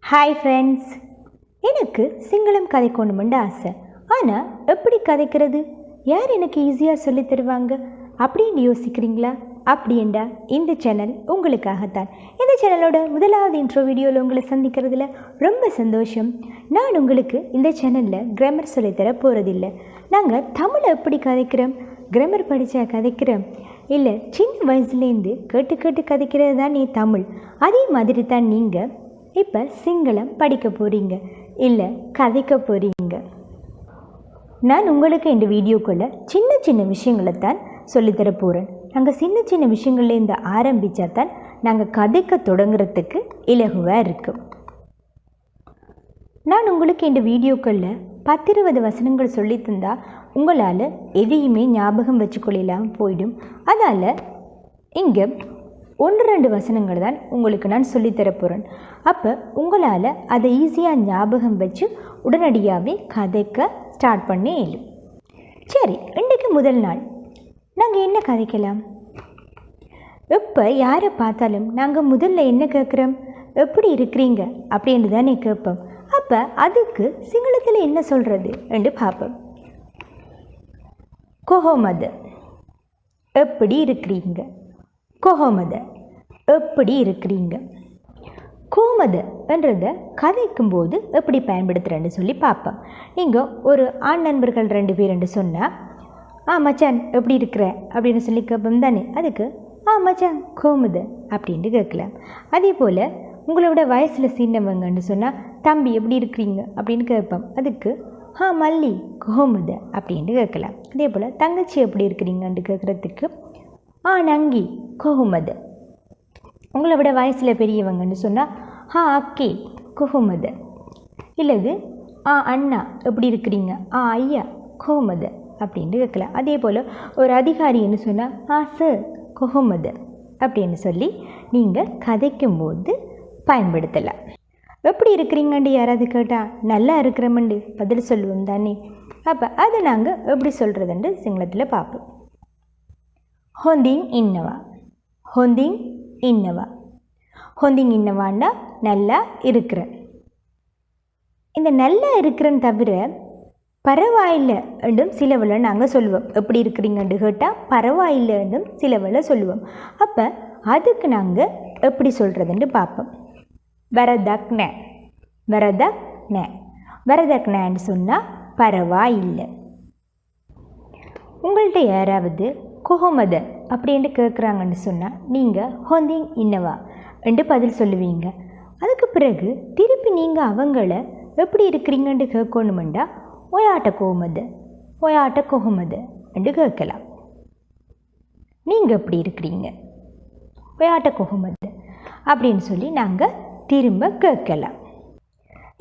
Hi friends, எனக்கு சிங்களம் கதைக்கணுமெண்டு ஆசை. ஆனால் எப்படி கதைக்கிறது, யார் எனக்கு ஈஸியாக சொல்லி தருவாங்க அப்படின்னு யோசிக்கிறீங்களா? அப்படின்டா இந்த சேனல் உங்களுக்காகத்தான். இந்த சேனலோட முதலாவது இன்ட்ரோ வீடியோவில் உங்களை சந்திக்கிறதுல ரொம்ப சந்தோஷம். நான் உங்களுக்கு இந்த சேனலில் கிராமர் சொல்லித்தர போகிறதில்லை. நாங்கள் தமிழை எப்படி கதைக்கிறோம், கிராமர் படித்தா கதைக்கிறோம் இல்லை, சின்ன வயசுலேருந்து கேட்டு கேட்டு கதைக்கிறது தான் நீ தமிழ். அதே மாதிரி தான் நீங்கள் இப்போ சிங்களம் படிக்க போகிறீங்க இல்லை கதைக்க போகிறீங்க. நான் உங்களுக்கு இந்த வீடியோக்குள்ளே சின்ன சின்ன விஷயங்களை தான் சொல்லித்தர போகிறேன். நாங்கள் சின்ன சின்ன விஷயங்கள்லேருந்து ஆரம்பித்தா தான் நாங்கள் கதைக்க தொடங்குறதுக்கு இலகுவாக இருக்கும். நான் உங்களுக்கு இந்த வீடியோக்களில் 10-20 வசனங்கள் சொல்லி தந்தால் உங்களால் எதையுமே ஞாபகம் வச்சுக்கொள்ளலாம் போயிடும். அதனால் இங்கே 1-2 வசனங்கள் தான் உங்களுக்கு நான் சொல்லித்தர போகிறேன். அப்போ உங்களால் அதை ஈஸியாக ஞாபகம் வச்சு உடனடியாகவே கதைக்க ஸ்டார்ட் பண்ணி இயலும். சரி, இன்றைக்கு முதல் நாள் நாங்கள் என்ன கதைக்கலாம்? இப்போ யாரை பார்த்தாலும் நாங்கள் முதல்ல என்ன கேட்குறோம், எப்படி இருக்கிறீங்க அப்படின்னு தானே கேட்போம். அப்போ அதுக்கு சிங்களத்தில் என்ன சொல்கிறது என்று பார்ப்போம். கொஹோமது, எப்படி இருக்கிறீங்க. கொஹோமத, எப்படி இருக்கிறீங்க. கோமத என்றதை கதைக்கும்போது எப்படி பயன்படுத்துகிறேன்னு சொல்லி பார்ப்பேன். நீங்கள் ஒரு ஆண் நண்பர்கள் 2 பேர் சொன்னால் மச்சான் எப்படி இருக்கிற அப்படின்னு சொல்லி கேட்போம் தானே. அதுக்கு மச்சான் கோமுத அப்படின்ட்டு கேட்கலாம். அதே போல் உங்களோட வயசில் சின்னவங்கன்னு சொன்னால் தம்பி எப்படி இருக்கிறீங்க அப்படின்னு கேட்போம். அதுக்கு மல்லி கோமுத அப்படின்ட்டு கேட்கலாம். அதே போல் தங்கச்சி எப்படி இருக்கிறீங்கன்னு கேட்குறதுக்கு நங்கி கோஹுமது. உங்களை விட வயசில் பெரியவங்கன்னு சொன்னால் அக்கே கோஹுமது. இல்லது அண்ணா எப்படி இருக்கிறீங்க, ஐயா கோஹுமது அப்படின்ட்டு கேட்கலாம். அதே போல் ஒரு அதிகாரின்னு சொன்னால் சார் கோஹுமது அப்படின்னு சொல்லி நீங்கள் கதைக்கும்போது பயன்படுத்தலாம். எப்படி இருக்கிறீங்கன்னு யாராவது கேட்டால் நல்லா இருக்கிறோம்ண்டு பதில் சொல்லுவோம் தானே. அப்போ அதை நாங்கள் எப்படி சொல்கிறதுன்னு சிங்களத்தில் பார்ப்போம். ஹொந்திங் இன்னவா. ஹொந்திங் இன்னவா. ஹொந்திங் இன்னவான்னா நல்லா இருக்கிறேன். இந்த நல்லா இருக்கிறேன்னு தவிர பரவாயில்லை என்றும் சிலவளை நாங்கள் சொல்லுவோம். எப்படி இருக்கிறீங்கன்னு கேட்டால் பரவாயில்லை என்றும் சிலவளை சொல்லுவோம். அப்போ அதுக்கு நாங்கள் எப்படி சொல்கிறதுன்னு பார்ப்போம். வரதக்ன. வரதக்ன. வரதக்னன்னு சொன்னால் பரவாயில்லை. உங்கள்கிட்ட யாராவது கொஹோமத அப்படின்ட்டு கேட்குறாங்கன்னு சொன்னால் நீங்கள் ஹொந்திங் இன்னவா என்று பதில் சொல்லுவீங்க. அதுக்கு பிறகு திருப்பி நீங்கள் அவங்கள எப்படி இருக்கிறீங்கன்னு கேட்கணுமெண்டா ஒயாட்ட கோமது, ஒயாட்ட கொஹோமது என்று கேட்கலாம். நீங்கள் எப்படி இருக்கிறீங்க, ஒயாட்ட கொஹோமது அப்படின்னு சொல்லி நாங்கள் திரும்ப கேட்கலாம்.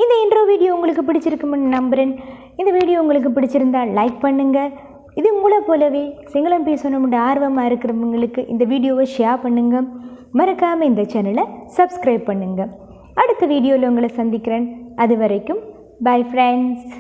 இந்த இன்ட்ரோ வீடியோ உங்களுக்கு பிடிச்சிருக்குமென்னு நம்புகிறேன். இந்த வீடியோ உங்களுக்கு பிடிச்சிருந்தால் லைக் பண்ணுங்கள். இது உங்களை போலவே சிங்களம் பேசணும்னு ஆர்வமாக இருக்கிறவங்களுக்கு இந்த வீடியோவை ஷேர் பண்ணுங்கள். மறக்காமல் இந்த சேனலை சப்ஸ்கிரைப் பண்ணுங்கள். அடுத்த வீடியோவில் உங்களை சந்திக்கிறேன். அது வரைக்கும் பை ஃப்ரெண்ட்ஸ்.